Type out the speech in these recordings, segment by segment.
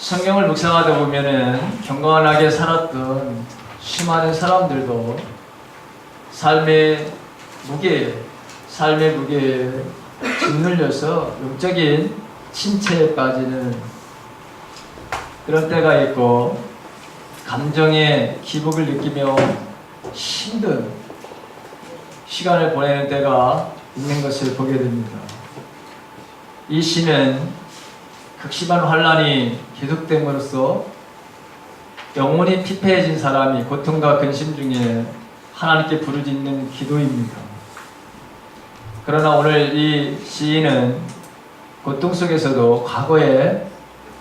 성경을 묵상하다 보면은 경건하게 살았던 수많은 사람들도 삶의 무게에 짓눌려서 영적인 침체에 빠지는 그런 때가 있고, 감정의 기복을 느끼며 힘든 시간을 보내는 때가 있는 것을 보게 됩니다. 이 시는 극심한 환란이 계속됨으로써 영혼이 피폐해진 사람이 고통과 근심 중에 하나님께 부르짖는 기도입니다. 그러나 오늘 이 시인은 고통 속에서도 과거에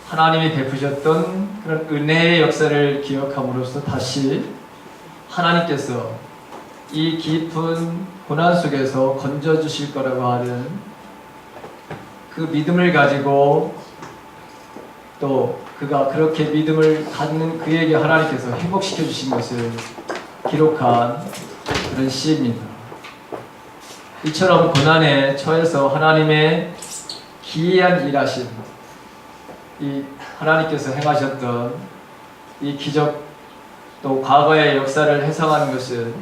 하나님이 베푸셨던 그런 은혜의 역사를 기억함으로써 다시 하나님께서 이 깊은 고난 속에서 건져주실 거라고 하는 그 믿음을 가지고, 또 그가 그렇게 믿음을 갖는 그에게 하나님께서 회복시켜 주신 것을 기록한 그런 시입니다. 이처럼 고난에 처해서 하나님의 기이한 일하심, 이 하나님께서 행하셨던 이 기적, 또 과거의 역사를 해석하는 것은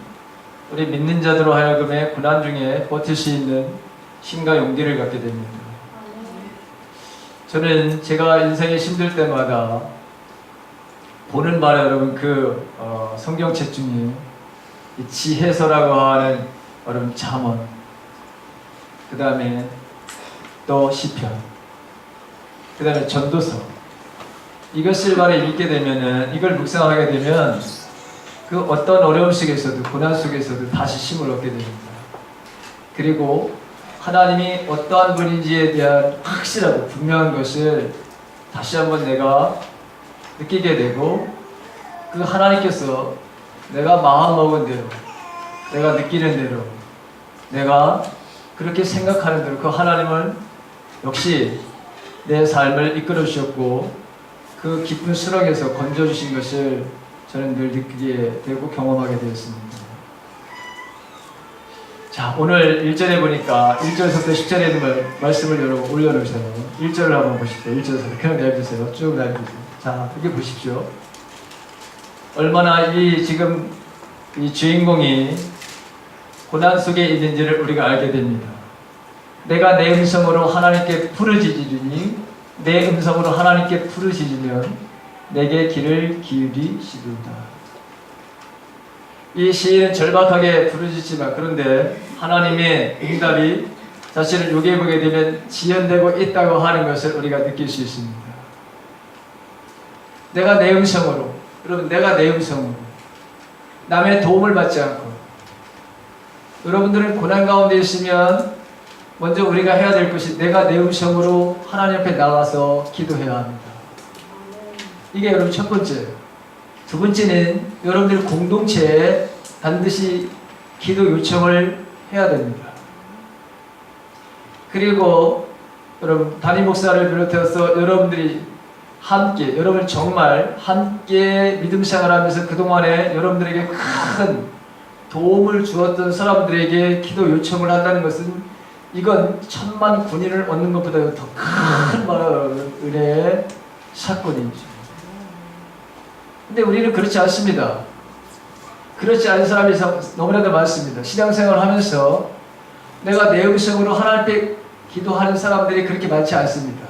우리 믿는 자들로 하여금의 고난 중에 버틸 수 있는 힘과 용기를 갖게 됩니다. 저는 제가 인생이 힘들 때마다 보는 바로 여러분 성경책 중에 이 지혜서라고 하는 여러분 잠언, 그 다음에 또 시편, 그 다음에 전도서, 이것을 말에 읽게 되면은, 이걸 묵상하게 되면 그 어떤 어려움 속에서도 고난 속에서도 다시 힘을 얻게 됩니다. 그리고 하나님이 어떠한 분인지에 대한 확실하고 분명한 것을 다시 한번 내가 느끼게 되고, 그 하나님께서 내가 마음먹은 대로, 내가 느끼는 대로, 내가 그렇게 생각하는 대로 그 하나님은 역시 내 삶을 이끌어 주셨고, 그 깊은 수렁에서 건져주신 것을 저는 늘 느끼게 되고 경험하게 되었습니다. 자, 오늘 1절에 보니까 1절에서부터 10절에 있는 말씀을 여러분 올려놓으세요. 1절을 한번 보십시오. 1절에서 그냥 내려주세요. 쭉 내려주세요. 자, 여기 보십시오. 얼마나 지금 이 주인공이 고난 속에 있는지를 우리가 알게 됩니다. 내가 내 음성으로 하나님께 부르짖으니, 내 음성으로 하나님께 부르짖으면 내게 귀를 기울이시리로다. 이 시인은 절박하게 부르짖지만, 그런데 하나님의 응답이 사실은 여기에 보게 되면 지연되고 있다고 하는 것을 우리가 느낄 수 있습니다. 내가 내 음성으로, 여러분, 내가 내 음성으로 남의 도움을 받지 않고, 여러분들은 고난 가운데 있으면 먼저 우리가 해야 될 것이 내가 내 음성으로 하나님 앞에 나가서 기도해야 합니다. 이게 여러분 첫 번째예요. 두 번째는 여러분들 공동체에 반드시 기도 요청을 해야 됩니다. 그리고 여러분 담임 목사를 비롯해서 여러분들이 함께, 여러분 정말 함께 믿음 생활하면서 그동안에 여러분들에게 큰 도움을 주었던 사람들에게 기도 요청을 한다는 것은, 이건 천만 군인을 얻는 것보다 더 큰 은혜의 사건이죠. 근데 우리는 그렇지 않습니다. 그렇지 않은 사람이 너무나도 많습니다. 신앙생활을 하면서 내가 내 음성으로 하나님께 기도하는 사람들이 그렇게 많지 않습니다.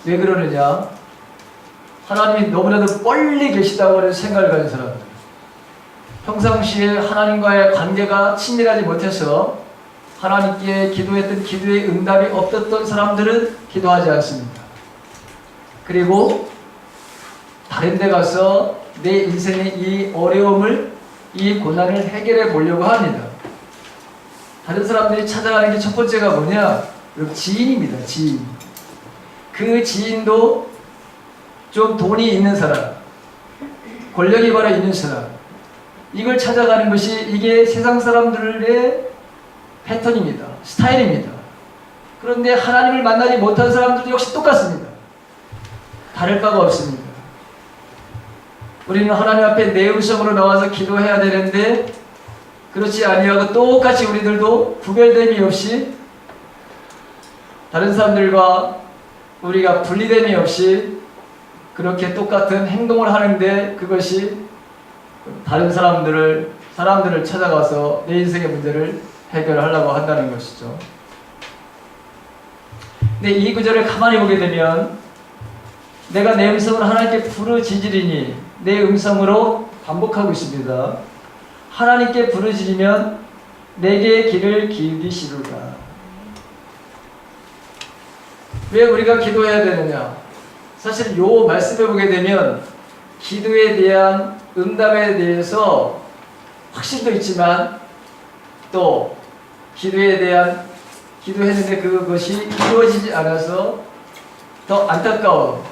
왜 그러느냐? 하나님이 너무나도 멀리 계시다고 하는 생각을 가진 사람들, 평상시에 하나님과의 관계가 친밀하지 못해서 하나님께 기도했던 기도의 응답이 없었던 사람들은 기도하지 않습니다. 그리고 다른 데 가서 내 인생의 이 어려움을, 이 고난을 해결해 보려고 합니다. 다른 사람들이 찾아가는 게 첫 번째가 뭐냐? 지인입니다. 지인. 그 지인도 좀 돈이 있는 사람, 권력이 바로 있는 사람, 이걸 찾아가는 것이, 이게 세상 사람들의 패턴입니다. 스타일입니다. 그런데 하나님을 만나지 못한 사람들도 역시 똑같습니다. 다를 바가 없습니다. 우리는 하나님 앞에 내 음성으로 나와서 기도해야 되는데, 그렇지 아니하고 똑같이 우리들도 구별됨이 없이 다른 사람들과 우리가 분리됨이 없이 그렇게 똑같은 행동을 하는데 그것이 다른 사람들을 찾아가서 내 인생의 문제를 해결하려고 한다는 것이죠. 근데 이 구절을 가만히 보게 되면 내가 내 음성을 하나님께 부르짖으리니 내 음성으로 반복하고 있습니다. 하나님께 부르짖으면 내게 귀를 기울이시리라. 왜 우리가 기도해야 되느냐? 사실 요 말씀을 보게 되면 기도에 대한 응답에 대해서 확신도 있지만 또 기도했는데 그것이 이루어지지 않아서 더 안타까워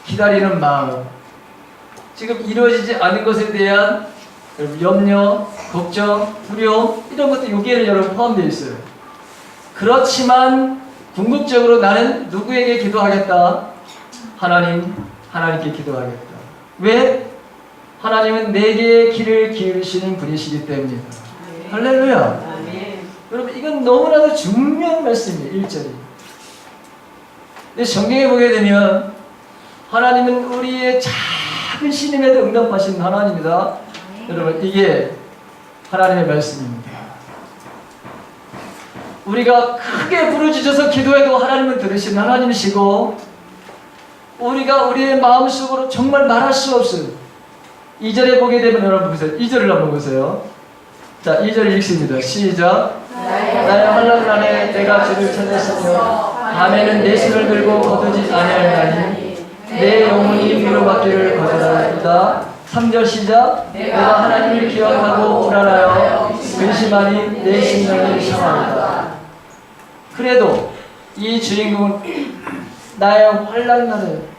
기다리는 마음, 지금 이루어지지 않은 것에 대한 염려, 걱정, 두려움 이런 것도 여기에는 여러분 포함되어 있어요. 그렇지만 궁극적으로 나는 누구에게 기도하겠다? 하나님께 기도하겠다. 왜? 하나님은 내게 귀를 기울이시는 분이시기 때문이다. 할렐루야. 여러분 이건 너무나도 중요한 말씀이에요. 1절이. 근데 성경에 보게 되면 하나님은 우리의 작은 신임에도 응답하시는 하나님이다. 여러분 이게 하나님의 말씀입니다. 우리가 크게 부르짖어서 기도해도 하나님은 들으시는 하나님이시고 우리가 우리의 마음속으로 정말 말할 수 없어요. 2절에 보게 되면 여러분 보세요. 2절을 한번 보세요. 자, 2절 읽습니다. 시작. 나의 환난날에 내가 주를 찾았으며 밤에는 내 손을 들고 거두지 아니하리니 내 영혼이 위로받기를 거절하였다. 3절 시작. 내가 하나님을 기억하고 불안하여 근심하니 내 심령이 상합니다. 그래도 이 주인공은 나의 환난날에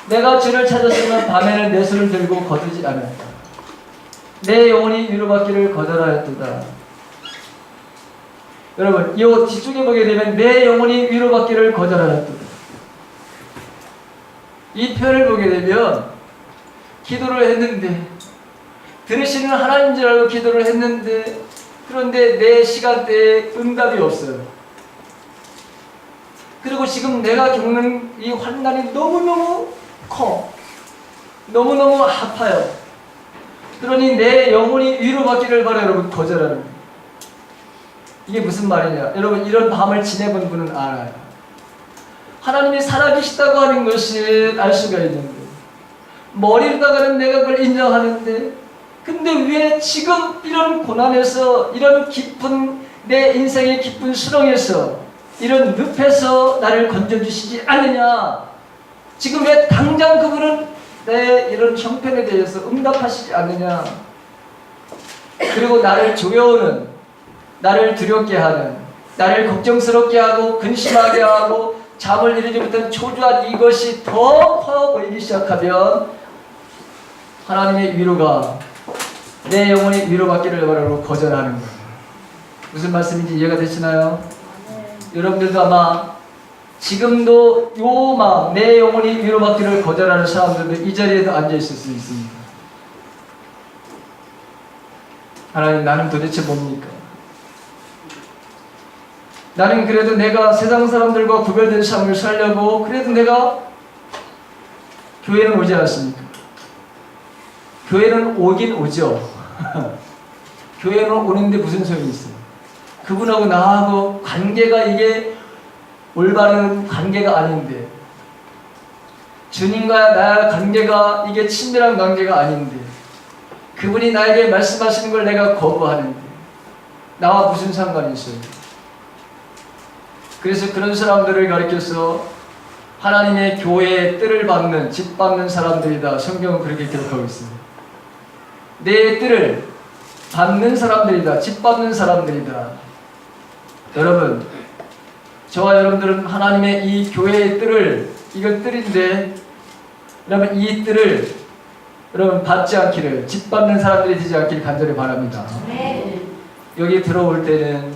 내가 주를 찾았으면 밤에는 내 손을 들고 거두지 않았다. 내 영혼이 위로받기를 거절하였도다. 여러분 이 뒤쪽에 보게 되면 내 영혼이 위로받기를 거절하였도다. 이 표현을 보게 되면 기도를 했는데 들으시는 하나님인 줄 알고 기도를 했는데 그런데 내 시간대에 응답이 없어요. 그리고 지금 내가 겪는 이 환난이 너무너무 커. 너무너무 아파요. 그러니 내 영혼이 위로받기를 바라 여러분 거절하는 거예요. 이게 무슨 말이냐? 여러분 이런 밤을 지내본 분은 알아요. 하나님이 살아계시다고 하는 것을 알 수가 있는데 머리로다가는 내가 그걸 인정하는데 근데 왜 지금 이런 고난에서 이런 깊은 내 인생의 깊은 수렁에서 이런 늪에서 나를 건져주시지 않느냐? 지금 왜 당장 그분은 내 이런 형편에 대해서 응답하시지 않느냐? 그리고 나를 조여오는, 나를 두렵게 하는, 나를 걱정스럽게 하고 근심하게 하고 잠을 이루지 못한 초조한 이것이 더 커 보이기 시작하면 하나님의 위로가 내 영혼이 위로받기를 바라고 거절하는 거예요. 무슨 말씀인지 이해가 되시나요? 여러분들도 아마 지금도 요 마음, 내 영혼이 위로받기를 거절하는 사람들도 이 자리에도 앉아있을 수 있습니다. 하나님, 나는 도대체 뭡니까? 나는 그래도 내가 세상 사람들과 구별된 삶을 살려고 그래도 내가 교회는 오지 않습니까? 교회는 오긴 오죠. 교회는 오는데 무슨 소용이 있어요? 그분하고 나하고 관계가 이게 올바른 관계가 아닌데, 주님과 나의 관계가 이게 친밀한 관계가 아닌데, 그분이 나에게 말씀하시는 걸 내가 거부하는데 나와 무슨 상관이 있어요? 그래서 그런 사람들을 가리켜서 하나님의 교회의 뜰을 받는, 집 받는 사람들이다. 성경은 그렇게 기록하고 있습니다. 내 뜰을 받는 사람들이다. 집 받는 사람들이다. 여러분, 저와 여러분들은 하나님의 이 교회의 뜰을, 이건 뜰인데, 여러분 이 뜰을 여러분 받지 않기를, 집 받는 사람들이 되지 않기를 간절히 바랍니다. 여기 들어올 때는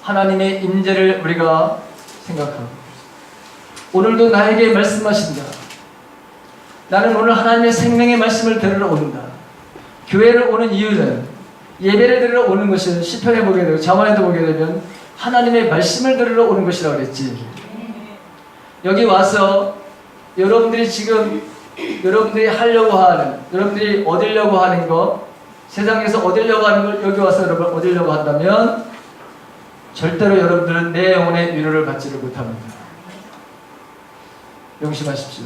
하나님의 임재를 우리가 생각하고, 오늘도 나에게 말씀하신다. 나는 오늘 하나님의 생명의 말씀을 들으러 온다. 교회를 오는 이유는, 예배를 들으러 오는 것은 시편에 보게 되고 잠언에도 보게 되면 하나님의 말씀을 들으러 오는 것이라고 그랬지. 여기 와서 여러분들이 지금 여러분들이 하려고 하는, 여러분들이 얻으려고 하는 거, 세상에서 얻으려고 하는 걸 여기 와서 여러분 얻으려고 한다면 절대로 여러분들은 내 영혼의 위로를 받지를 못합니다. 명심하십시오.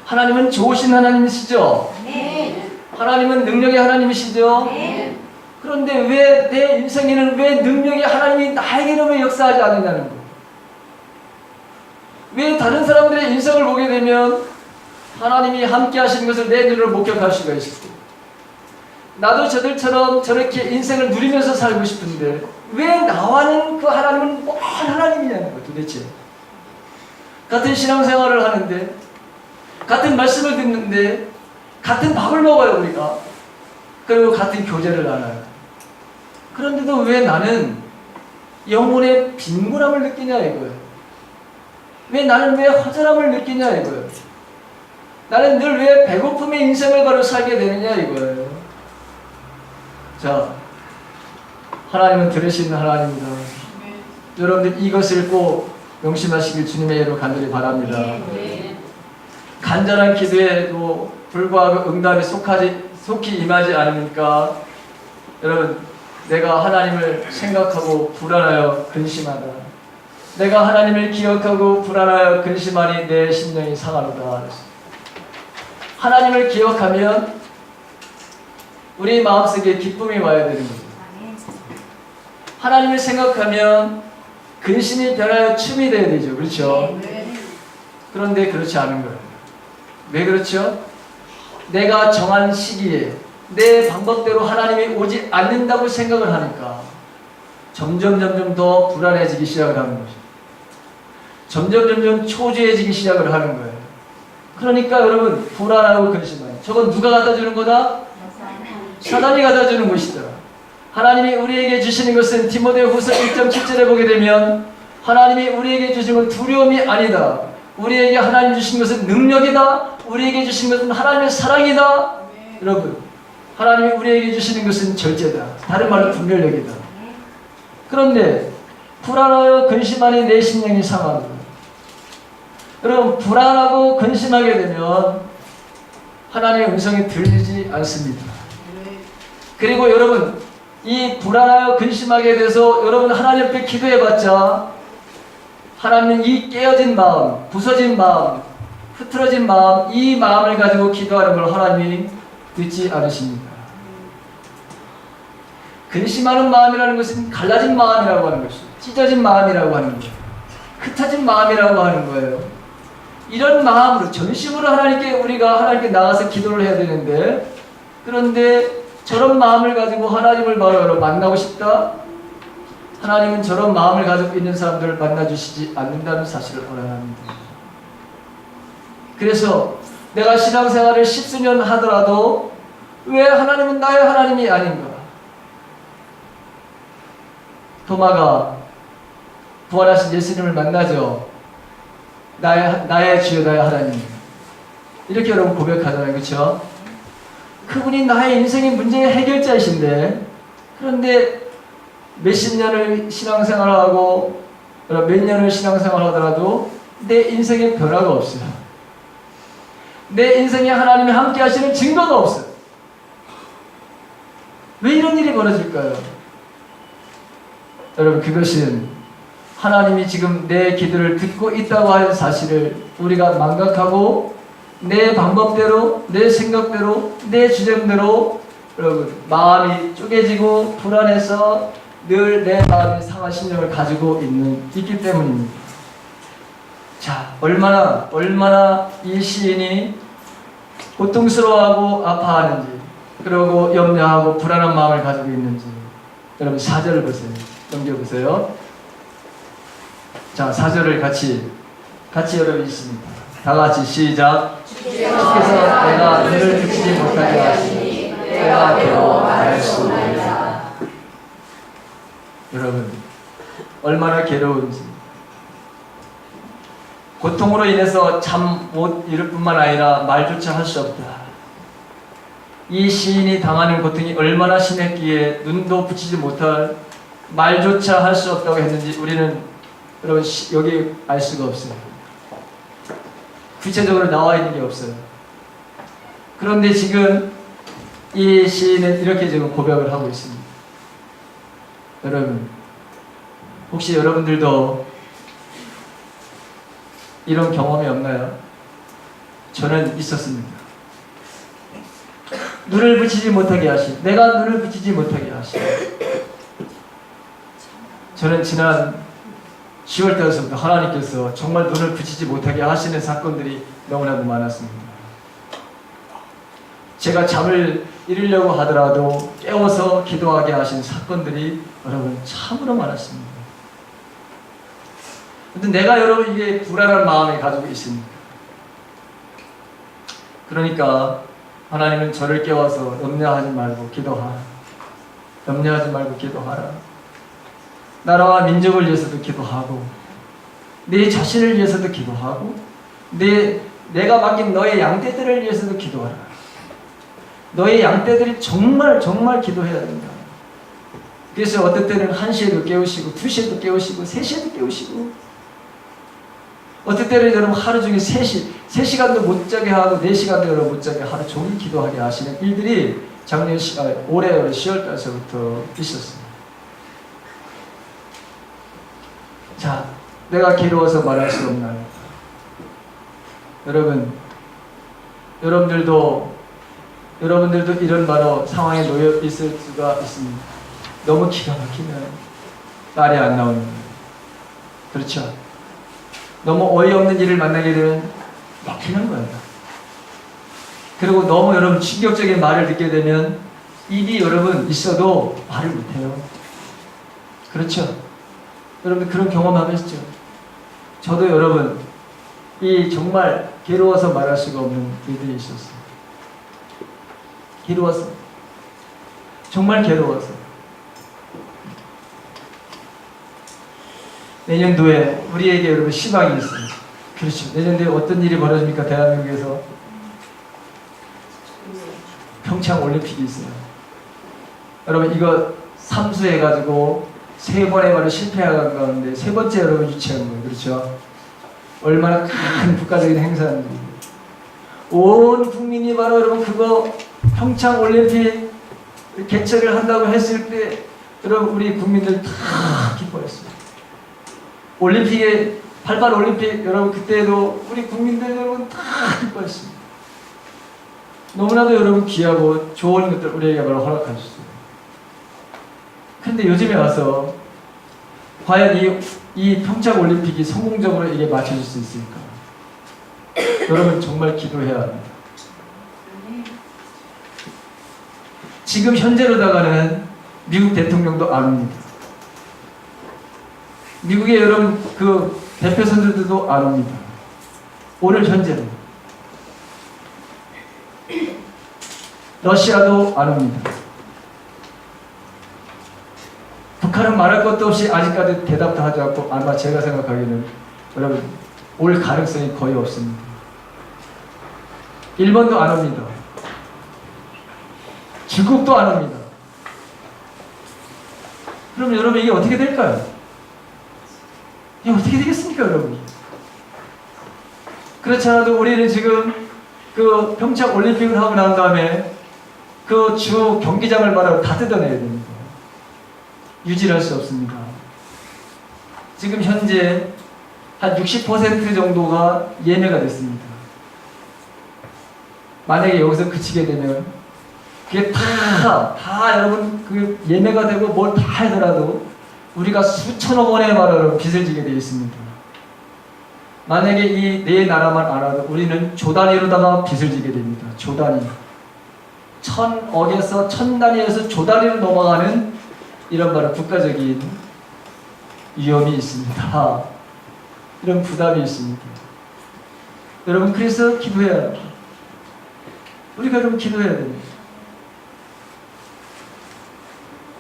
하나님은 좋으신 하나님이시죠? 네. 하나님은 능력의 하나님이시죠? 네. 그런데 왜 내 인생에는 왜 능력의 하나님이 나에게는 왜 역사하지 않느냐는 거예요. 왜 다른 사람들의 인생을 보게 되면 하나님이 함께 하시는 것을 내 눈으로 목격할 수가 있을까? 나도 저들처럼 저렇게 인생을 누리면서 살고 싶은데 왜 나와는 그 하나님은 뭔 하나님이냐는 거예요, 도대체. 같은 신앙생활을 하는데, 같은 말씀을 듣는데, 같은 밥을 먹어요, 우리가. 그리고 같은 교제를 나눠요. 그런데도 왜 나는 영혼의 빈곤함을 느끼냐 이거예요. 왜 나는 왜 허전함을 느끼냐 이거예요. 나는 늘 왜 배고픔의 인생을 바로 살게 되느냐 이거예요. 자, 하나님은 들으시는 하나님입니다. 여러분들 이것을 꼭 명심하시길 주님의 이름으로 간절히 바랍니다. 간절한 기도에도 불구하고 응답이 속히 임하지 않으니까 여러분, 내가 하나님을 생각하고 불안하여 근심하다. 내가 하나님을 기억하고 불안하여 근심하니 내 심령이 상하노다. 하나님을 기억하면 우리 마음속에 기쁨이 와야 되는 거죠. 하나님을 생각하면 근심이 변하여 춤이 되어야 되죠. 그렇죠? 그런데 그렇지 않은 거예요. 왜 그렇죠? 내가 정한 시기에 내 방법대로 하나님이 오지 않는다고 생각을 하니까 점점 더 불안해지기 시작을 하는 거죠. 점점 초조해지기 시작을 하는 거예요. 그러니까 여러분 불안하고 근심해요. 저건 누가 갖다 주는 거다? 사단이 갖다 주는 것이다. 하나님이 우리에게 주시는 것은 디모데후서 1.7절에 보게 되면 하나님이 우리에게 주신 건 두려움이 아니다. 우리에게 하나님 주신 것은 능력이다. 우리에게 주신 것은 하나님의 사랑이다. 여러분, 하나님이 우리에게 주시는 것은 절제다. 다른 말로 분별력이다. 그런데 불안하여 근심하니 내 심령이 상하다. 여러분, 불안하고 근심하게 되면 하나님의 음성이 들리지 않습니다. 그리고 여러분, 이 불안하여 근심하게 돼서 여러분 하나님 앞에 기도해봤자 하나님은 이 깨어진 마음, 부서진 마음, 흐트러진 마음, 이 마음을 가지고 기도하는 걸 하나님이 듣지 않으십니다. 근심하는 마음이라는 것은 갈라진 마음이라고 하는 것이죠. 찢어진 마음이라고 하는 거예요. 흩어진 마음이라고 하는 거예요. 이런 마음으로 전심으로 우리가 하나님께 나가서 기도를 해야 되는데, 그런데 저런 마음을 가지고 하나님을 바로 만나고 싶다? 하나님은 저런 마음을 가지고 있는 사람들을 만나주시지 않는다는 사실을 알아야 합니다. 그래서 내가 신앙생활을 10수년 하더라도 왜 하나님은 나의 하나님이 아닌가? 도마가 부활하신 예수님을 만나죠. 나의 주여 나의 하나님. 이렇게 여러분 고백하잖아요. 그렇죠? 그분이 나의 인생의 문제의 해결자이신데, 그런데 몇십 년을 신앙생활하고 몇 년을 신앙생활하더라도 내 인생에 변화가 없어요. 내 인생에 하나님이 함께 하시는 증거가 없어요. 왜 이런 일이 벌어질까요? 여러분, 그것은 하나님이 지금 내 기도를 듣고 있다고 하는 사실을 우리가 망각하고 내 방법대로, 내 생각대로, 내 주장대로 여러분 마음이 쪼개지고 불안해서 늘 내 마음이 상한 심령을 가지고 있기 때문입니다. 자, 얼마나 이 시인이 고통스러워하고 아파하는지, 그리고 염려하고 불안한 마음을 가지고 있는지 여러분 4절을 보세요. 넘겨보세요. 자, 4절을 같이 여러분 있습니다. 다 같이 시작. 주께서 내가 눈을 그치지 못하게 하시니 내가 괴로워 말할 수 없느니라. 여러분, 얼마나 괴로운지, 고통으로 인해서 잠 못 이룰 뿐만 아니라 말조차 할 수 없다. 이 시인이 당하는 고통이 얼마나 심했기에 눈도 붙이지 못할, 말조차 할 수 없다고 했는지 우리는 여러분 여기 알 수가 없어요. 구체적으로 나와 있는 게 없어요. 그런데 지금 이 시인은 이렇게 지금 고백을 하고 있습니다. 여러분, 혹시 여러분들도 이런 경험이 없나요? 저는 있었습니다. 눈을 붙이지 못하게 하시, 내가 눈을 붙이지 못하게 하시. 저는 지난 10월 달서부터 하나님께서 정말 눈을 붙이지 못하게 하시는 사건들이 너무나도 많았습니다. 제가 잠을 이루려고 하더라도 깨워서 기도하게 하신 사건들이 여러분 참으로 많았습니다. 근데 내가 여러분 이게 불안한 마음을 가지고 있습니다. 그러니까 하나님은 저를 깨워서 염려하지 말고 기도하라. 염려하지 말고 기도하라. 나라와 민족을 위해서도 기도하고 내 자신을 위해서도 기도하고 내가 맡긴 너의 양떼들을 위해서도 기도하라. 너의 양떼들이 정말 기도해야 된다. 그래서 어떨 때는 1시에도 깨우시고 2시에도 깨우시고 3시에도 깨우시고 어떨 때는 여러분 하루 중에 3시간도 못 자게 하고 4시간도 여러분 못 자게 하루 종일 기도하게 하시는 일들이 올해 10월 달서부터 있었습니다. 자, 내가 괴로워서 말할 수 없나요? 여러분들도 이런 바로 상황에 놓여 있을 수가 있습니다. 너무 기가 막히면 말이 안 나오는 거예요. 그렇죠? 너무 어이없는 일을 만나게 되면 막히는 거예요. 그리고 너무 여러분 충격적인 말을 듣게 되면 입이 여러분 있어도 말을 못해요. 그렇죠? 여러분 그런 경험하셨죠? 저도 여러분 이 정말 괴로워서 말할 수가 없는 일들이 있었어요. 괴로워서, 정말 괴로워서. 내년도에 우리에게 여러분 희망이 있어요. 그렇죠. 내년도에 어떤 일이 벌어집니까? 대한민국에서 평창 올림픽이 있어요. 여러분 이거 삼수해가지고 3번의 말을 실패한 가운데 3번째 여러분 유치한 거예요. 그렇죠? 얼마나 큰 국가적인 행사인지. 온 국민이 바로 여러분 그거 평창 올림픽 개최를 한다고 했을 때 여러분 우리 국민들 다 기뻐했어요. 올림픽에 88 올림픽 여러분 그때도 우리 국민들 여러분 다 기뻐했습니다. 너무나도 여러분 귀하고 좋은 것들 우리에게 바로 허락하셨어요. 근데 요즘에 와서 과연 이 평창 올림픽이 성공적으로 이게 맞춰질 수 있을까? 여러분 정말 기도해야 합니다. 지금 현재로다가는 미국 대통령도 안 옵니다. 미국의 여러분 그 대표 선수들도 안 옵니다. 오늘 현재로. 러시아도 안 옵니다. 북한은 말할 것도 없이 아직까지 대답도 하지 않고 아마 제가 생각하기에는 여러분 올 가능성이 거의 없습니다. 일본도 안 옵니다. 중국도 안 옵니다. 그럼 여러분 이게 어떻게 될까요? 이게 어떻게 되겠습니까, 여러분? 그렇지 않아도 우리는 지금 그 평창 올림픽을 하고 난 다음에 그 주 경기장을 바로 다 뜯어내야 됩니다. 유지를 할 수 없습니다. 지금 현재 한 60% 정도가 예매가 됐습니다. 만약에 여기서 그치게 되면 그게 다 여러분 그 예매가 되고 뭘 다 하더라도 우리가 수천억 원의 바로 빚을 지게 되어 있습니다. 만약에 이 네 나라만 알아도 우리는 조 단위로다가 빚을 지게 됩니다. 조 단위. 1000억에서 1000단위에서 조 단위로 넘어가는 이런 바로 국가적인 위험이 있습니다. 이런 부담이 있습니다. 여러분 그래서 기도해야 합니다. 우리가 여러분 기도해야 됩니다.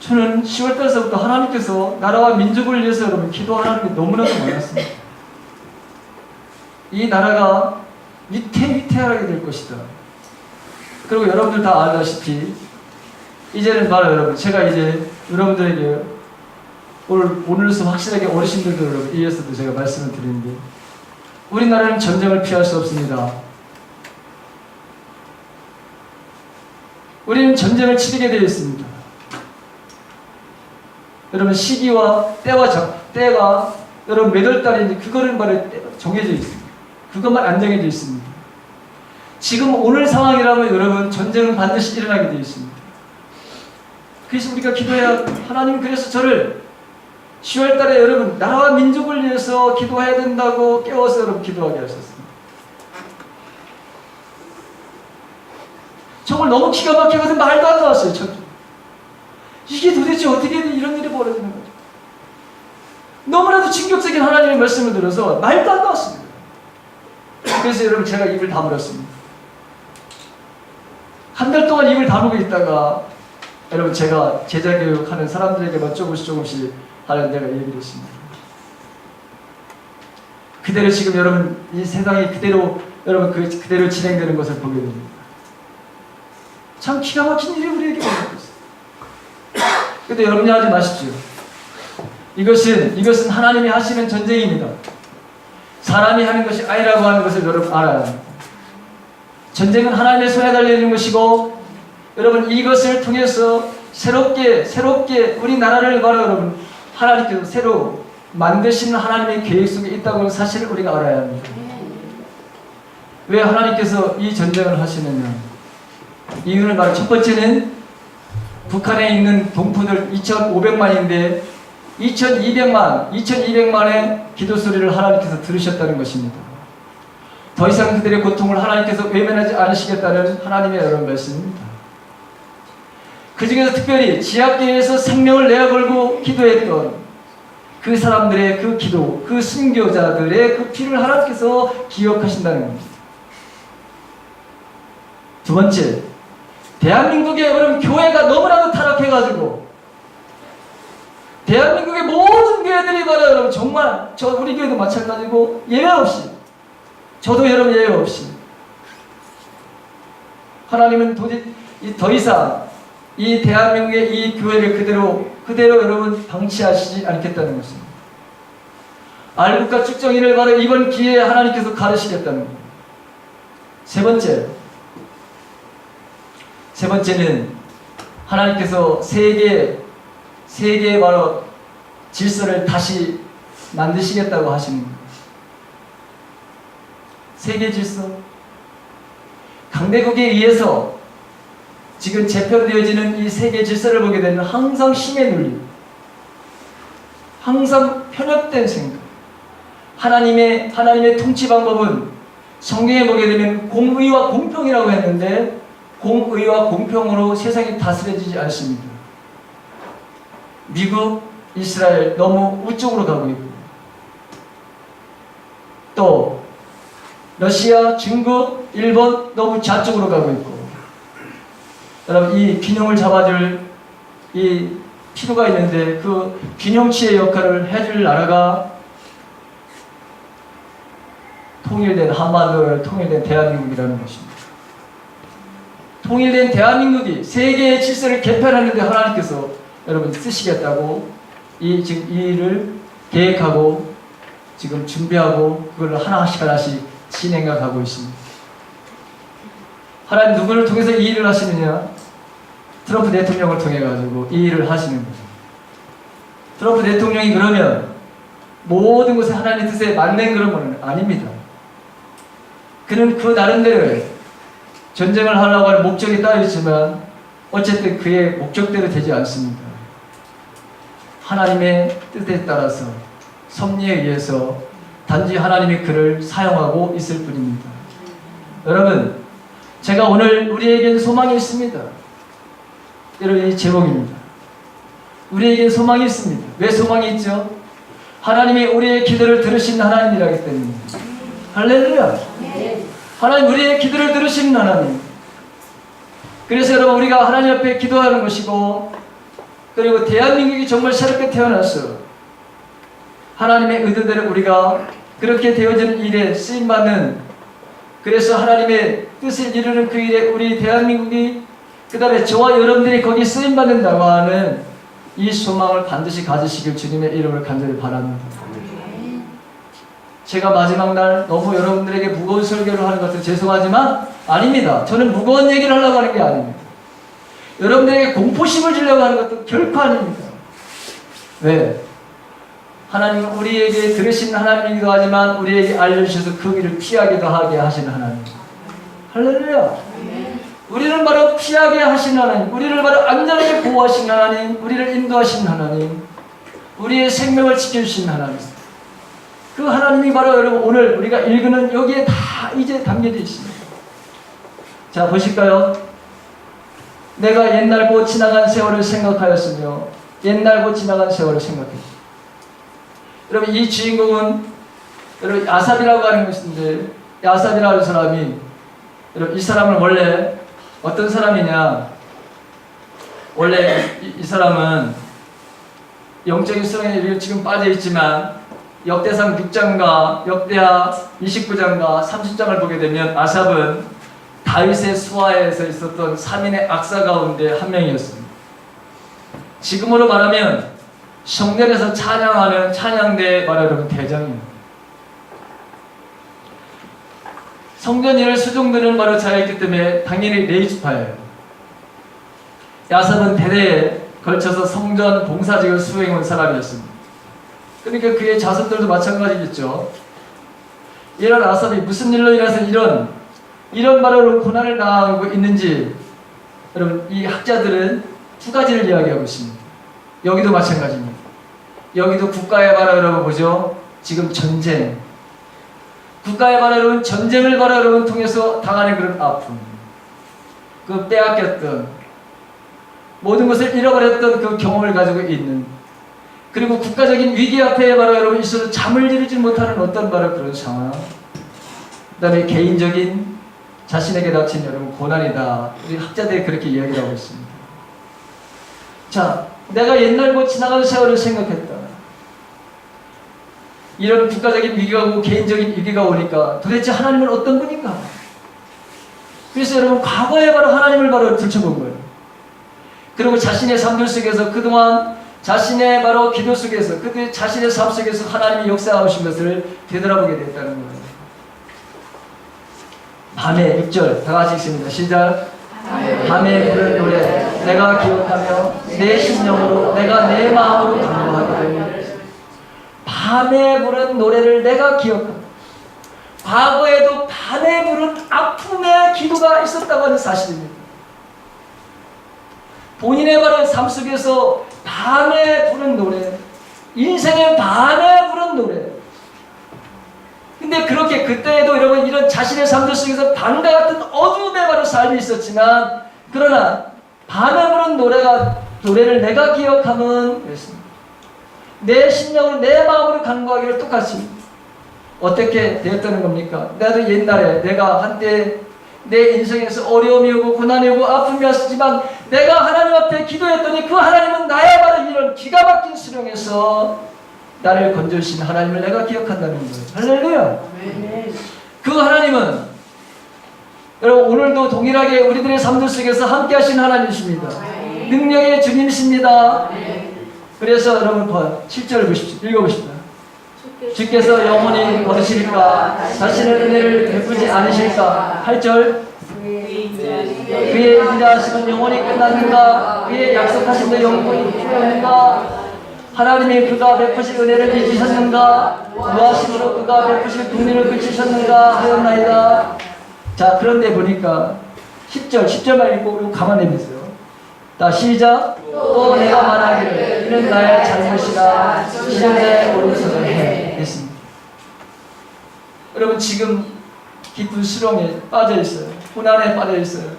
저는 10월 달서부터 하나님께서 나라와 민족을 위해서 여러분 기도하라는 게 너무나도 많았습니다. 이 나라가 위태위태하게 될 것이다. 그리고 여러분들 다 알다시피 이제는 바로 여러분 제가 이제 여러분들에게 오늘로서 확실하게 어르신들도 여러분 이어서도 제가 말씀을 드리는데 우리나라는 전쟁을 피할 수 없습니다. 우리는 전쟁을 치르게 되어 있습니다. 여러분 시기와 때가 여러분 몇 월 달인지 그거는 바로 정해져 있습니다. 그것만 안 정해져 있습니다. 지금 오늘 상황이라면 여러분 전쟁은 반드시 일어나게 되어 있습니다. 그래서 우리가 기도해야 하나님 그래서 저를 10월 달에 여러분 나라와 민족을 위해서 기도해야 된다고 깨워서 여러분 기도하게 하셨습니다. 정말 너무 기가 막히거든 말도 안 나왔어요. 이게 도대체 어떻게 이런 일이 벌어지는 거죠? 너무나도 충격적인 하나님의 말씀을 들어서 말도 안 나왔습니다. 그래서 여러분 제가 입을 다물었습니다. 한 달 동안 입을 다물고 있다가 여러분 제가 제자교육하는 사람들에게만 조금씩 하는 데가 얘기를 했습니다. 그대로 지금 여러분 이 세상이 그대로 여러분 그대로 진행되는 것을 보게 됩니다. 참 기가 막힌 일이 우리에게 벌어지고 있어요. 근데 여러분이 하지 마십시오. 이것은 하나님이 하시는 전쟁입니다. 사람이 하는 것이 아니라고 하는 것을 여러분 알아야 합니다. 전쟁은 하나님의 손에 달려있는 것이고 여러분 이것을 통해서 새롭게 우리나라를 바로 여러분 하나님께서 새로 만드시는 하나님의 계획 속에 있다고 하는 사실을 우리가 알아야 합니다. 왜 하나님께서 이 전쟁을 하시느냐? 이유는 바로 첫 번째는 북한에 있는 동포들 2,500만인데 2,200만의 기도 소리를 하나님께서 들으셨다는 것입니다. 더 이상 그들의 고통을 하나님께서 외면하지 않으시겠다는 하나님의 여러분 말씀입니다. 그 중에서 특별히 지하계에서 생명을 내어 걸고 기도했던 그 사람들의 그 기도, 그 순교자들의 그 피를 하나님께서 기억하신다는 겁니다. 두 번째, 대한민국의 여러분 교회가 너무나도 타락해가지고 대한민국의 모든 교회들이 바로 여러분 정말 우리 교회도 마찬가지고 예외 없이 저도 여러분 예외 없이 하나님은 도저히 더 이상 이 대한민국의 이 교회를 그대로 여러분 방치하시지 않겠다는 것입니다. 알국과 축정인을 바로 이번 기회에 하나님께서 가르치겠다는 겁니다. 세 번째는 하나님께서 세계의 바로 질서를 다시 만드시겠다고 하시는 겁니다. 세계 질서. 강대국에 의해서 지금 재편되어지는 이 세계 질서를 보게 되면 항상 힘에 눌리고 항상 편협된 생각. 하나님의 통치 방법은 성경에 보게 되면 공의와 공평이라고 했는데 공의와 공평으로 세상이 다스려지지 않습니다. 미국, 이스라엘 너무 우쪽으로 가고 있고 또 러시아, 중국, 일본 너무 좌쪽으로 가고 있고 여러분 이 균형을 잡아줄 이 필요가 있는데 그 균형치의 역할을 해줄 나라가 통일된 한반도를 통일된 대한민국이라는 것입니다. 통일된 대한민국이 세계의 질서를 개편하는 데 하나님께서 여러분 쓰시겠다고 지금 이 일을 계획하고 지금 준비하고 그걸 하나씩 진행해 가고 있습니다. 하나님 누구를 통해서 이 일을 하시느냐? 트럼프 대통령을 통해 가지고 이 일을 하시는 거죠. 트럼프 대통령이 그러면 모든 것에 하나님의 뜻에 맞는 그런 건 아닙니다. 그는 그 나름대로 전쟁을 하려고 하는 목적이 따로 있지만 어쨌든 그의 목적대로 되지 않습니다. 하나님의 뜻에 따라서 섭리에 의해서 단지 하나님이 그를 사용하고 있을 뿐입니다. 여러분, 제가 오늘 우리에겐 소망이 있습니다. 여러분, 이 제목입니다. 우리에겐 소망이 있습니다. 왜 소망이 있죠? 하나님이 우리의 기도를 들으신 하나님이라기 때문입니다. 할렐루야! 하나님 우리의 기도를 들으시는 하나님. 그래서 여러분 우리가 하나님 앞에 기도하는 것이고 그리고 대한민국이 정말 새롭게 태어났어. 하나님의 의도대로 우리가 그렇게 되어지는 일에 쓰임받는 그래서 하나님의 뜻을 이루는 그 일에 우리 대한민국이 그 다음에 저와 여러분들이 거기 쓰임받는다고 하는 이 소망을 반드시 가지시길 주님의 이름을 간절히 바랍니다. 제가 마지막 날 너무 여러분들에게 무거운 설교를 하는 것 같아서 죄송하지만 아닙니다. 저는 무거운 얘기를 하려고 하는 게 아닙니다. 여러분들에게 공포심을 주려고 하는 것도 결코 아닙니다. 왜? 하나님은 우리에게 들으신 하나님이기도 하지만 우리에게 알려주셔서 그 길을 피하기도 하게 하신 하나님. 할렐루야. 우리를 바로 피하게 하신 하나님, 우리를 바로 안전하게 보호하신 하나님, 우리를 인도하신 하나님, 우리의 생명을 지켜주신 하나님. 그 하나님이 바로 여러분 오늘 우리가 읽는 여기에 다 이제 담겨져 있습니다. 자, 보실까요? 내가 옛날 곧 지나간 세월을 생각하였으며 옛날 곧 지나간 세월을 생각했다. 여러분 이 주인공은 여러분 아삽이라고 하는 것인데, 아삽이라는 사람이 여러분 이 사람은 원래 어떤 사람이냐, 원래 이 사람은 영적인 수렁에 지금 빠져 있지만 역대상 6장과 역대하 29장과 30장을 보게 되면 아삽은 다윗의 수하에서 있었던 3인의 악사 가운데 한 명이었습니다. 지금으로 말하면 성전에서 찬양하는 찬양대 바로 여러분 대장입니다. 성전 일을 수종드는 바로 자였기 때문에 당연히 레위지파예요. 아삽은 대대에 걸쳐서 성전 봉사직을 수행한 사람이었습니다. 그러니까 그의 자손들도 마찬가지겠죠. 이런 아삽이 무슨 일로 인해서 이런 바로 고난을 당하고 있는지 여러분 이 학자들은 두 가지를 이야기하고 있습니다. 여기도 마찬가지입니다. 여기도 국가의 바로 여러분 보죠. 지금 전쟁, 국가의 바로 여러분 전쟁을 바로 여러분 통해서 당하는 그런 아픔, 그 빼앗겼던 모든 것을 잃어버렸던 그 경험을 가지고 있는, 그리고 국가적인 위기 앞에 바로 여러분 있어서 잠을 이루지 못하는 어떤 바로 그런 상황, 그 다음에 개인적인 자신에게 닥친 여러분 고난이다. 우리 학자들이 그렇게 이야기를 하고 있습니다. 자, 내가 옛날 곧 지나간 세월을 생각했다. 이런 국가적인 위기가 오고 개인적인 위기가 오니까 도대체 하나님은 어떤 분인가? 그래서 여러분 과거에 바로 하나님을 바로 들춰본 거예요. 그리고 자신의 삶들 속에서 그동안 자신의 바로 기도 속에서 그 자신의 삶 속에서 하나님이 역사하신 것을 되돌아보게 됐다는 거예요. 밤에 6절 다 같이 읽습니다. 시작. 밤에 부른 노래 내가 기억하며 내 심령으로 내가 내 마음으로 간구하게 되니, 밤에 부른 노래를 내가 기억합니다. 과거에도 밤에 부른 아픔의 기도가 있었다고 하는 사실입니다. 본인의 바로 삶 속에서 밤에 부른 노래, 인생의 밤에 부른 노래. 근데 그렇게 그때에도 여러분 이런 자신의 삶들 속에서 밤과 같은 어둠의 바로 삶이 있었지만, 그러나 밤에 부른 노래를 내가 기억하면 그랬습니다. 내 심령으로 내 마음으로 간구하기를 똑같이 어떻게 되었다는 겁니까? 나도 옛날에 내가 한때 내 인생에서 어려움이 오고 고난이 오고 아픔이 왔지만 내가 하나님 앞에 기도했더니 그 하나님은 나의 바로 이런 기가 막힌 수령에서 나를 건져주신 하나님을 내가 기억한다는 거예요. 할렐루야. 그 하나님은 여러분 오늘도 동일하게 우리들의 삶들 속에서 함께 하신 하나님이십니다. 능력의 주님이십니다. 그래서 여러분 7절 보십시오. 읽어보십시오. 주께서 영원히 버리실까? 자신의 은혜를 베푸지 않으실까? 8절. 그의 인자하심은 영원히 끝났는가? 그의 약속하신 데 영원히 필요한가? 하나님이 그가 베푸실 은혜를 잊으셨는가? 노하심으로 그가 베푸실 국민을 그치셨는가? 하였나이다. 자, 그런데 보니까 10절만 읽고 우리 가만히 보세요. 다 시작. 또 내가 말하기를 이는 나의 잘못이라 이는 내 오른손을 해. 됐습니다. 여러분 지금 깊은 수렁에 빠져 있어요. 고난에 빠져 있어요.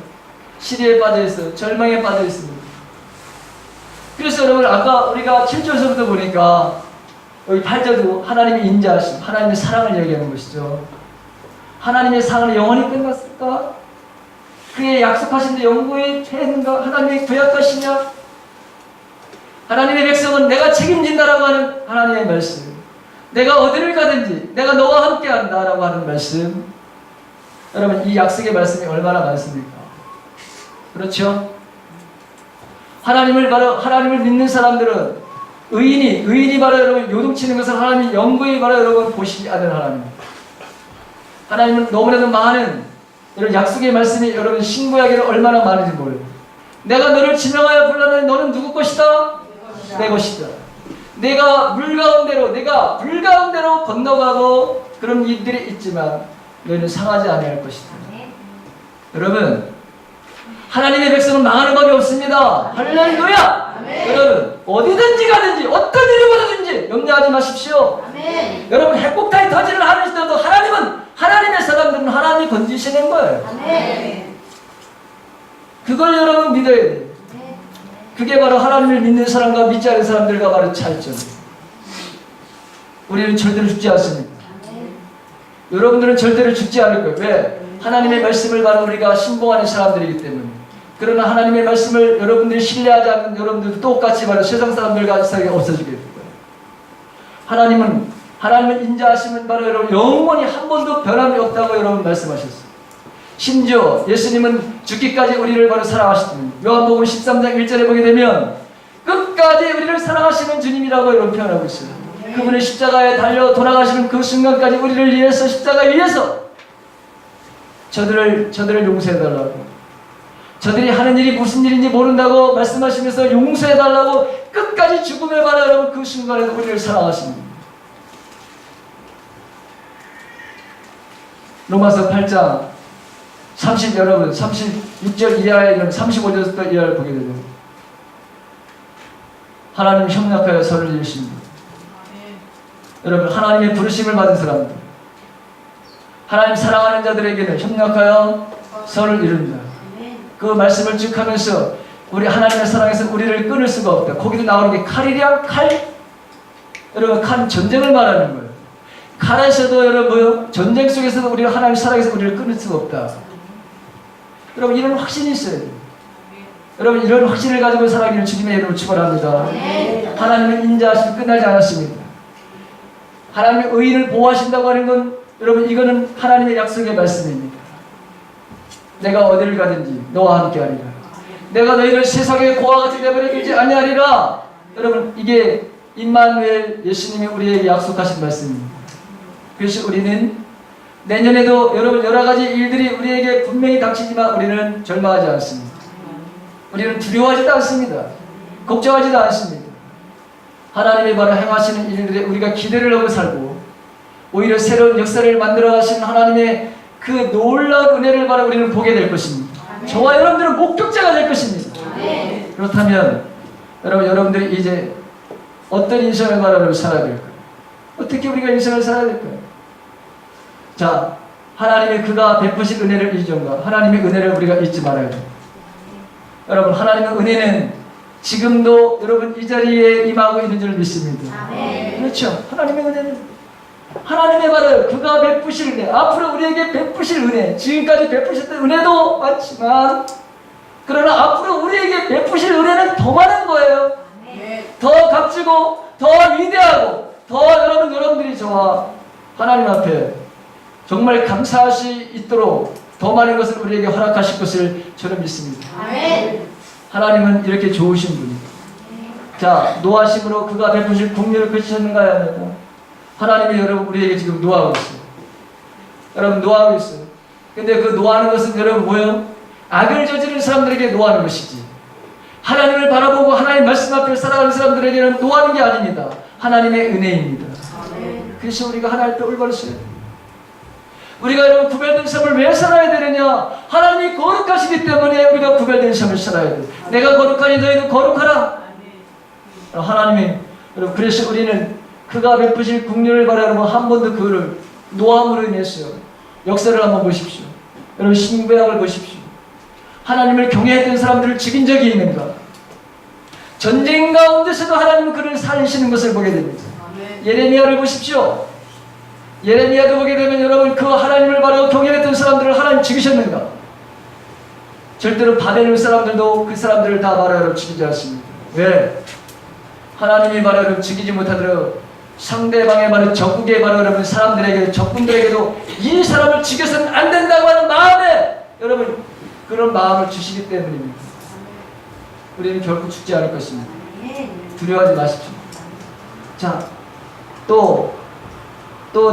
시리에 빠져 있어요. 절망에 빠져 있습니다. 그래서 여러분 아까 우리가 7절서부터 보니까 여기 8절도 하나님의 인자하심, 하나님의 사랑을 얘기하는 것이죠. 하나님의 사랑은 영원히 끝났을까? 그의 약속하신 데 영구히 했는가? 하나님의 구약하시냐? 하나님의 백성은 내가 책임진다라고 하는 하나님의 말씀, 내가 어디를 가든지 내가 너와 함께 한다라고 하는 말씀. 여러분 이 약속의 말씀이 얼마나 많습니까? 그렇죠? 하나님을 믿는 사람들은 의인이 바로 여러분 요동치는 것을 하나님이 영구히 바로 여러분 보시지 않는 하나님. 하나님은 너무나도 많은 이런 약속의 말씀이 여러분 신구약에는 얼마나 많은지 몰라요. 내가 너를 지명하여 불렀느니 너는 누구 것이다? 내 것이다. 내가 물 가운데로 건너가고 그런 일들이 있지만 너희는 상하지 아니할 것이다. 여러분, 하나님의 백성은 망하는 법이 없습니다. 할렐루야! 여러분, 어디든지 가든지 어떤 일이 벌어든지 염려하지 마십시오. 아멘. 여러분, 핵폭탄이 터지는 하늘에서도 하나님의 사람들은 하나님이 건지시는 거예요. 아멘. 그걸 여러분 믿어야 돼요. 그게 바로 하나님을 믿는 사람과 믿지 않는 사람들과 바로 차이점. 우리는 절대로 죽지 않습니다. 여러분들은 절대로 죽지 않을 거예요. 왜? 하나님의 말씀을 바로 우리가 신봉하는 사람들이기 때문에. 그러나 하나님의 말씀을 여러분들이 신뢰하지 않는 여러분들도 똑같이 바로 세상 사람들과 이상하게 없어지게 될 거예요. 하나님은 인자하시면 바로 여러분 영원히 한 번도 변함이 없다고 여러분 말씀하셨어요. 심지어 예수님은 죽기까지 우리를 바로 사랑하시더니 요한복음 13장 1절에 보게 되면 끝까지 우리를 사랑하시는 주님이라고 여러분 표현하고 있어요. 그분의 십자가에 달려 돌아가시는 그 순간까지 우리를 위해서 십자가에 위해서 저들을 용서해달라고, 저들이 하는 일이 무슨 일인지 모른다고 말씀하시면서 용서해달라고 끝까지 죽음에 바라는 그 순간에도 우리를 사랑하십니다. 로마서 8장 36절 이하에 있는 35절 이하를 보게 되면 하나님 협력하여 서를 이루십니다. 여러분, 하나님의 부르심을 받은 사람들, 하나님 사랑하는 자들에게는 협력하여 서를 이룬다. 그 말씀을 쭉 하면서 우리 하나님의 사랑에서 우리를 끊을 수가 없다. 거기도 나오는 게 칼이랴, 칼. 여러분, 칼은 전쟁을 말하는 거예요. 칼에서도 여러분 전쟁 속에서도 우리가 하나님의 사랑에서 우리를 끊을 수가 없다. 여러분, 이런 확신이 있어야 돼요. 여러분, 이런 확신을 가지고 살아가기를 주님의 이름으로 축원합니다. 하나님은 인자하심이 끝나지 않았습니다. 하나님의 의인을 보호하신다고 하는 건 여러분 이거는 하나님의 약속의 말씀입니다. 내가 어디를 가든지 너와 함께하리라. 내가 너희를 세상의 고와 같이 내버려두지 아니하리라. 여러분, 이게 임마누엘 예수님이 우리에게 약속하신 말씀입니다. 그래서 우리는 내년에도 여러분 여러 가지 일들이 우리에게 분명히 닥치지만 우리는 절망하지 않습니다. 우리는 두려워하지도 않습니다. 걱정하지도 않습니다. 하나님이 바로 행하시는 일들에 우리가 기대를 하고 살고 오히려 새로운 역사를 만들어 가시는 하나님의 그 놀라운 은혜를 바로 우리는 보게 될 것입니다. 저와 여러분들은 목격자가 될 것입니다. 그렇다면 여러분들이 이제 어떤 인생을 바로 살아야 될까요? 어떻게 우리가 인생을 살아야 될까요? 자, 하나님의 그가 베푸신 은혜를 잊은가? 하나님의 은혜를 우리가 잊지 말아야 돼요. 여러분, 하나님의 은혜는 지금도 여러분 이 자리에 임하고 있는 줄 믿습니다. 그렇죠? 하나님의 은혜는 하나님의 바로 그가 베푸실 은혜, 앞으로 우리에게 베푸실 은혜, 지금까지 베푸셨던 은혜도 많지만 그러나 앞으로 우리에게 베푸실 은혜는 더 많은 거예요. 더 값지고 더 위대하고 더 여러분들이 저와 하나님 앞에 정말 감사할 수 있도록 더 많은 것을 우리에게 허락하실 것을 저는 믿습니다. 하나님은 이렇게 좋으신 분입니다. 자, 노하심으로 그가 베푸실 공유를 그치셨는가요? 아닙니까? 하나님이 여러분 우리에게 지금 노하고 있어요. 여러분 노하고 있어요. 근데 그 노하는 것은 여러분 뭐예요? 악을 저지른 사람들에게 노하는 것이지, 하나님을 바라보고 하나님 말씀 앞에 살아가는 사람들에게는 노하는 게 아닙니다. 하나님의 은혜입니다. 그래서 우리가 하나님 앞에 올바로 서야 돼요. 우리가 여러분 구별된 삶을 왜 살아야 되느냐? 하나님이 거룩하시기 때문에 우리가 구별된 삶을 살아야 돼요. 내가 거룩하니 너희도 거룩하라. 하나님이 여러분, 그래서 우리는 그가 베푸실 긍휼을 바라 여러분 한 번도 그를 노함으로 인해서 역사를 한번 보십시오. 여러분 신구약을 보십시오. 하나님을 경외했던 사람들을 죽인 적이 있는가? 전쟁 가운데서도 하나님은 그를 살리시는 것을 보게 됩니다. 예레미야를 보십시오. 예레미야도 보게 되면 여러분 그 하나님을 바로 경외했던 사람들을 하나님 죽이셨는가? 절대로 바벨론 사람들도 그 사람들을 다 바로 여러분 죽이지 않습니다. 왜? 하나님이 바로 여러분 죽이지 못하도록 상대방의 바로 적국의 바로 여러분 사람들에게 적군들에게도 이 사람을 죽여서는 안 된다고 하는 마음에 여러분 그런 마음을 주시기 때문입니다. 우리는 결코 죽지 않을 것입니다. 두려워하지 마십시오. 자, 또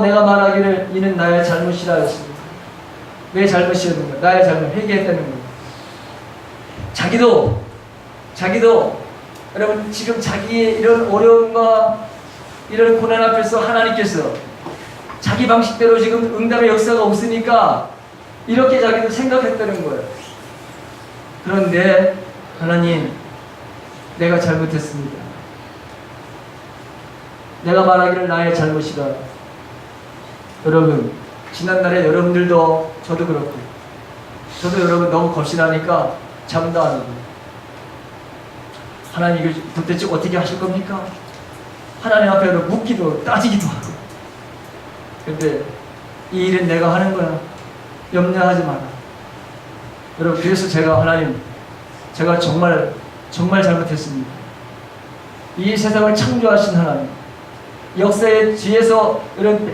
내가 말하기를 이는 나의 잘못이라 했습니다. 왜 잘못이었는가? 나의 잘못, 회개했다는 거예요. 자기도 여러분 지금 자기의 이런 어려움과 이런 고난 앞에서 하나님께서 자기 방식대로 지금 응답의 역사가 없으니까 이렇게 자기도 생각했다는 거예요. 그런데 하나님, 내가 잘못했습니다. 내가 말하기를 나의 잘못이다. 여러분, 지난날에 여러분들도 저도 그렇고 저도 여러분 너무 겁신하니까 잠도 안 오고 하나님 이걸 도대체 어떻게 하실 겁니까? 하나님 앞에 묻기도 따지기도 하고 근데 이 일은 내가 하는 거야. 염려하지 마라. 여러분 그래서 제가 하나님 제가 정말 잘못했습니다. 이 세상을 창조하신 하나님 역사의 뒤에서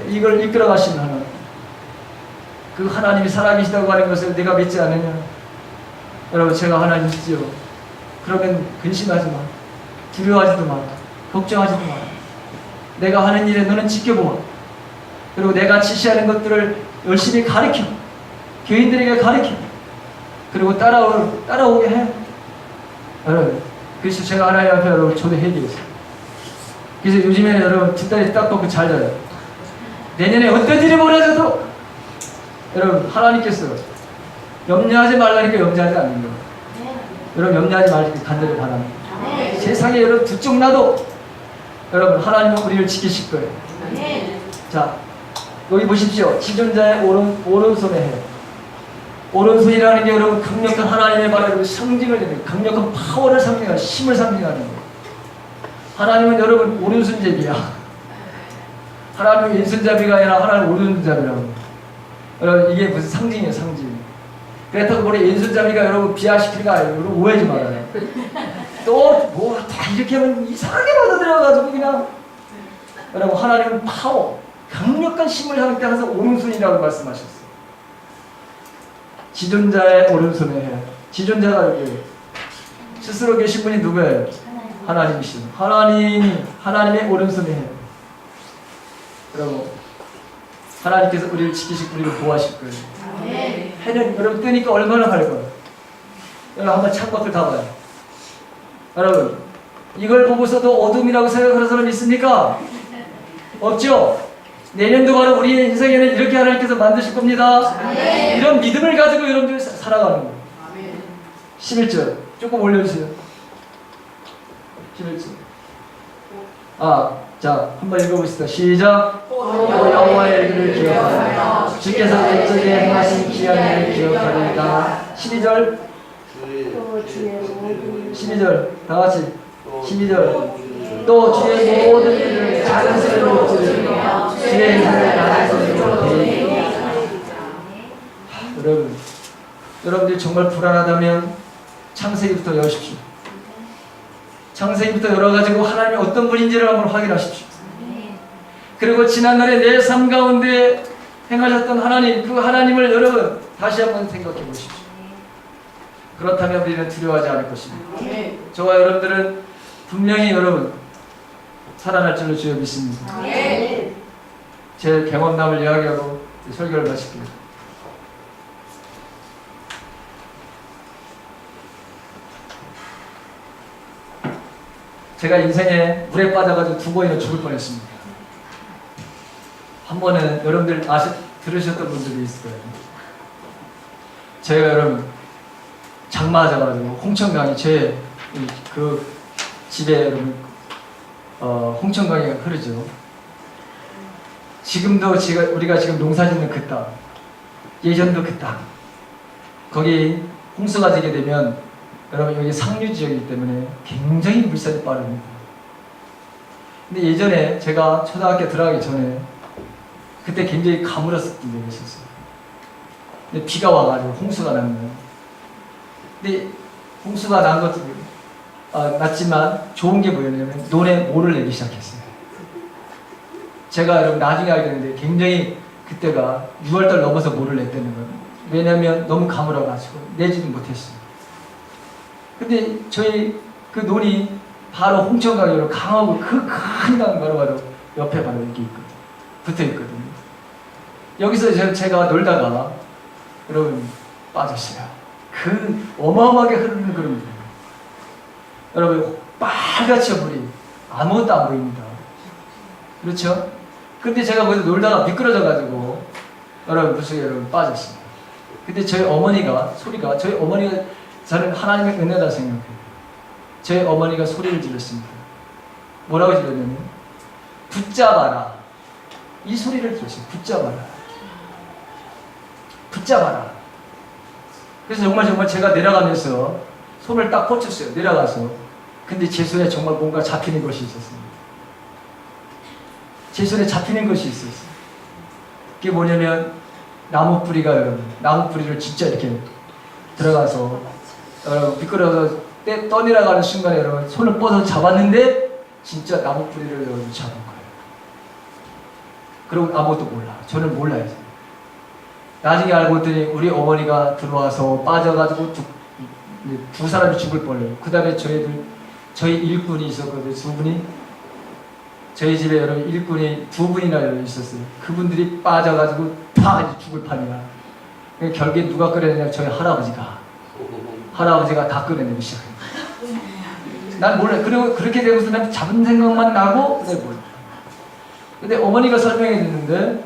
이걸 이끌어 가신 하나님 그 하나님이 살아계시다고 하는 것을 내가 믿지 않느냐? 여러분 제가 하나님 믿지요. 그러면 근심하지 마. 두려워하지도 마라. 걱정하지도 마라. 내가 하는 일에 너는 지켜보아. 그리고 내가 지시하는 것들을 열심히 가르쳐. 교인들에게 가르쳐. 그리고 따라오게 해. 여러분 그래서 제가 하나님 앞에 여러분 저도 회개했어요. 그래서 요즘에 여러분 뒷다리 딱 뻗고 잘 자요. 내년에 어떤 일이 벌어져도 여러분 하나님께서 염려하지 말라니까 염려하지 않는 거예요. 여러분 염려하지 말기를 간절히 바랍니다. 세상에 여러분 두 쪽 나도 여러분 하나님은 우리를 지키실 거예요. 자 여기 보십시오. 지존자의 오른손에 해. 오른손이라는 게 여러분 강력한 하나님의 바라는 상징을 내는 강력한 파워를 상징하는 힘을 상징하는 거예요. 하나님은 여러분 오른손잡이야. 하나님은 왼손잡이가 아니라 하나님 오른손잡이라고. 여러분 이게 무슨 상징이에요, 상징. 그렇다고 우리 왼손잡이가 여러분 비하시키는 거 아니에요. 여러분 오해하지 말아요. 또 뭐 다 이렇게 하면 이상하게 받아들여가지고 그냥 여러분 하나님은 파워, 강력한 힘을 향할 때 항상 오른손이라고 말씀하셨어요. 지존자의 오른손에 해. 지존자가 여기 스스로 계신 분이 누구예요? 하나님이시죠. 하나님의 오른손에 해. 여러분 하나님께서 우리를 지키실 우리를 보호하실 거예요. 해는 여러분 뜨니까 얼마나 밝아요. 여러분 한번 창밖을 닫아요. 여러분 이걸 보고서도 어둠이라고 생각하는 사람 있습니까? 없죠? 내년도 바로 우리의 인생에는 이렇게 하나님께서 만드실 겁니다. 이런 믿음을 가지고 여러분들이 살아가는 거예요. 11절 조금 올려주세요. 11절 자 한번 읽어보시다. 시작. 여호와의 이름을 기억하라. 주께서 옛적에 행하신 귀한 일을 기억하리이다. 12절 12절 다같이 12절 또 주의 모든 일을 작은 소리로 들으며 주의 이름을 낮은 소리로 대리라. 여러분들이 정말 불안하다면 창세기부터 여십시오. 창세기부터 열어가지고 하나님이 어떤 분인지를 한번 확인하십시오. 그리고 지난날에 내 삶 가운데 행하셨던 하나님, 그 하나님을 여러분 다시 한번 생각해 보십시오. 그렇다면 우리는 두려워하지 않을 것입니다. 저와 여러분들은 분명히 여러분 살아날 줄로 주여 믿습니다. 제 경험담을 이야기하고 설교를 마칠게요. 제가 인생에 물에 빠져가지고 2번이나 죽을 뻔했습니다. 한 번은 여러분들 들으셨던 분들이 있을 거예요. 제가 여러분 장마하자가지고 홍천강이 제 그 집에 여러분 홍천강이 흐르죠. 지금도 우리가 지금 농사짓는 그 땅, 예전도 그 땅, 거기 홍수가 되게 되면 여러분 여기 상류 지역이기 때문에 굉장히 물살이 빠릅니다. 근데 예전에 제가 초등학교 들어가기 전에 그때 굉장히 가물었었던 적이 있었어요. 근데 비가 와가지고 홍수가 난 거예요. 근데 홍수가 난 것도 났지만 좋은 게 뭐였냐면 논에 모를 내기 시작했어요. 제가 여러분 나중에 알게 됐는데 굉장히 그때가 6월달 넘어서 모를 냈다는 거예요. 왜냐면 너무 가물어가지고 내지도 못했어요. 근데 저희 그 논이 바로 홍천강으로 강하고 그 큰 강 바로 옆에 바로 이렇게 있거든. 붙어 있거든요. 여기서 제가 놀다가 여러분 빠졌어요. 그 어마어마하게 흐르는 그런 물. 여러분 빨갛죠 물이. 아무것도 안 보입니다. 그렇죠? 근데 제가 거기서 놀다가 미끄러져가지고 여러분 빠졌어요. 근데 저희 어머니가 저는 하나님의 은혜다 생각해요. 저희 어머니가 소리를 질렀습니다. 뭐라고 질렀냐면 붙잡아라. 이 소리를 들었어요. 붙잡아라. 그래서 정말 제가 내려가면서 손을 딱 뻗쳤어요. 내려가서. 근데 제 손에 정말 뭔가 잡히는 것이 있었습니다. 제 손에 잡히는 것이 있었어요. 그게 뭐냐면 나무 뿌리를 진짜 이렇게 들어가서 미끄러워서 떠내려가는 순간에 여러분 손을 뻗어서 잡았는데 진짜 나무 뿌리를 여러분 잡은 거예요. 그리고 아무것도 몰라. 저는 몰라요. 나중에 알고 봤더니 우리 어머니가 들어와서 빠져가지고 두 사람이 죽을 뻔해요. 그 다음에 저희 일꾼이 있었거든요. 두 분이. 저희 집에 여러분 일꾼이 두 분이나 있었어요. 그분들이 빠져가지고 다 죽을 판이야. 결국에 누가 끌어내냐? 저희 할아버지가 다 끌어내기 시작해요. 난 몰라요. 그리고 그렇게 되고서 난 잡은 생각만 나고 몰라. 근데 어머니가 설명해 줬는데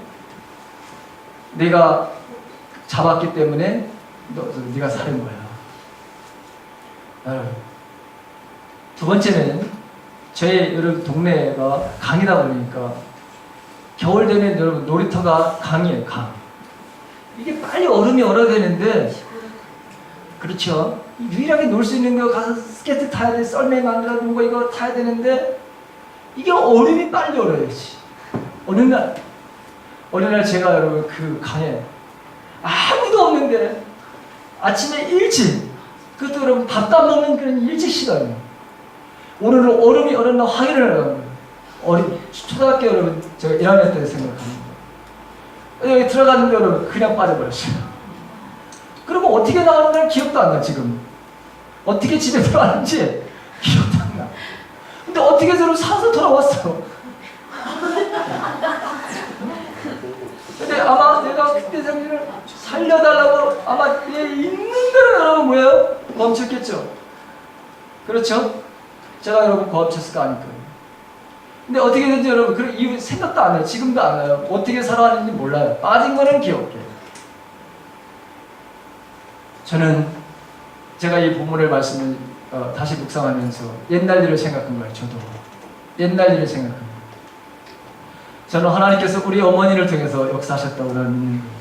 내가 잡았기 때문에 네가 살인 거야. 두 번째는 저희 여러분 동네가 강이다 보니까 겨울 되면 여러분 놀이터가 강이에요. 강. 이게 빨리 얼음이 얼어야 되는데 그렇죠. 유일하게 놀 수 있는 거 가서 스케이트 타야 돼. 썰매 만들어 놓은 거 이거 타야 되는데 이게 얼음이 빨리 얼어야지. 어느 날 제가 여러분 그 강에 아무도 없는데 아침에 일찍 그것도 여러분 밥도 안 먹는 그런 일찍 시간이에요. 오늘은 얼음이 얼었나 확인을 하는 거예요. 초등학교 여러분 제가 1학년 때 생각합니다. 여기 들어갔는데 여러분 그냥 빠져버렸어요. 그리고 어떻게 나왔는지 기억도 안 나. 지금 어떻게 집에 들어왔는지 기억도 안 나. 근데 어떻게 저를 사서 돌아왔어. 근데 아마 내가 그때 자기를 살려달라고 아마 내 있는 대로 여러분 뭐예요? 멈췄겠죠. 그렇죠? 제가 여러분 멈췄을 거 아닐 거예요. 근데 어떻게든지 여러분 그런 이유 생각도 안 나요. 지금도 안 나요. 어떻게 살아왔는지 몰라요. 빠진 거는 기억해요. 저는 제가 이 본문을 말씀을 다시 묵상하면서 옛날 일을 생각한 거예요. 저도 옛날 일을 생각합니다. 저는 하나님께서 우리 어머니를 통해서 역사하셨다고 저는 믿는 거예요.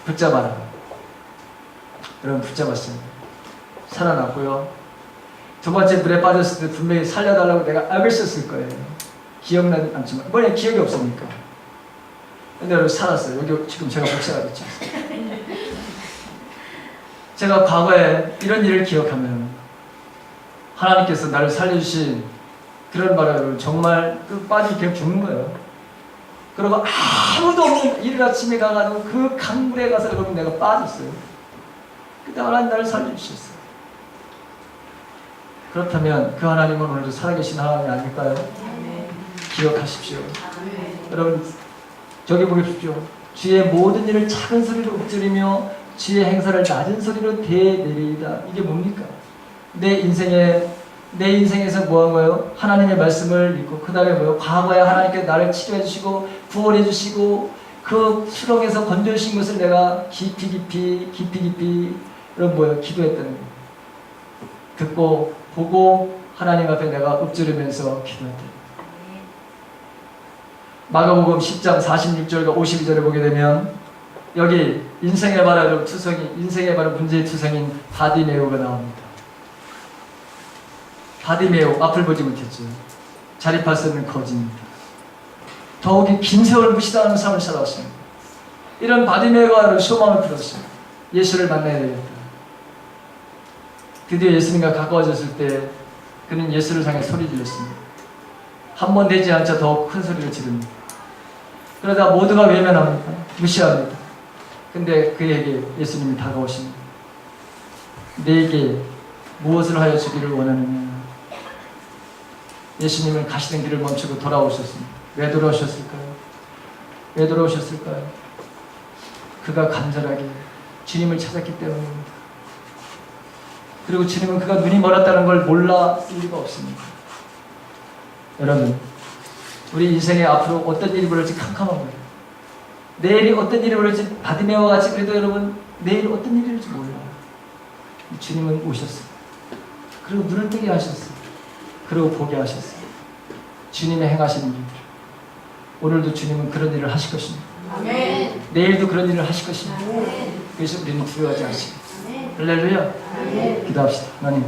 붙잡아라. 여러분 붙잡았습니다. 살아났고요. 두 번째 물에 빠졌을 때 분명히 살려달라고 내가 악을 썼을 거예요. 기억나지 않지만 뭐냐 기억이 없으니까. 근데 여러분 살았어요. 여기 지금 제가 목사가 됐지 않습니까? 제가 과거에 이런 일을 기억하면 하나님께서 나를 살려주신 그런 말을 정말 빠지면 그냥 죽는 거예요. 그리고 아무도 없는 이른 아침에 가가지고 그 강물에 가서 여러분 내가 빠졌어요. 그때 하나님 나를 살려주셨어요. 그렇다면 그 하나님은 오늘도 살아계신 하나님이 아닐까요? 기억하십시오. 여러분 저기 보십시오. 주의 모든 일을 작은 소리로 읊조리며 주의 행사를 낮은 소리로 대내리이다. 이게 뭡니까? 내 인생에서 뭐 한 거예요? 하나님의 말씀을 읽고 그 다음에 뭐예요? 과거에 하나님께서 나를 치료해 주시고 구원해 주시고 그 수렁에서 건져주신 것을 내가 깊이 이런 뭐예요? 기도했다는 거예요. 듣고 보고 하나님 앞에 내가 읊조리면서 기도했다. 마가복음 10장 46절과 52절을 보게 되면 여기 인생에 말하는 인생에 말하는 문제의 투성인 바디메오가 나옵니다. 바디메오 앞을 보지 못했죠. 자립할 수 없는 거지입니다. 더욱이 긴 세월 무시당하는 삶을 살아왔습니다. 이런 바디메오가 소망을 들었어요. 예수를 만나야 되겠다. 드디어 예수님과 가까워졌을 때 그는 예수를 향해 소리 질렀습니다. 한 번 되지 않자 더 큰 소리를 지릅니다. 그러다 모두가 외면합니다. 무시합니다. 근데 그에게 예수님이 다가오십니다. 내게 무엇을 하여 주기를 원하느냐? 예수님은 가시던 길을 멈추고 돌아오셨습니다. 왜 돌아오셨을까요? 왜 돌아오셨을까요? 그가 간절하게 주님을 찾았기 때문입니다. 그리고 주님은 그가 눈이 멀었다는 걸 몰랐을 리가 없습니다. 여러분, 우리 인생에 앞으로 어떤 일이 벌어질지 캄캄한 거예요. 내일이 어떤 일이 벌어질지 바디메어와 같이, 그래도 여러분 내일 어떤 일이 일지 몰라요. 주님은 오셨어요. 그리고 눈을 뜨게 하셨어요. 그리고 보게 하셨어요. 주님의 행하시는 일들, 오늘도 주님은 그런 일을 하실 것입니다. 아멘. 내일도 그런 일을 하실 것입니다. 아멘. 그래서 우리는 두려워하지 않습니다. 아멘. 할렐루야. 아멘. 기도합시다. 하나님,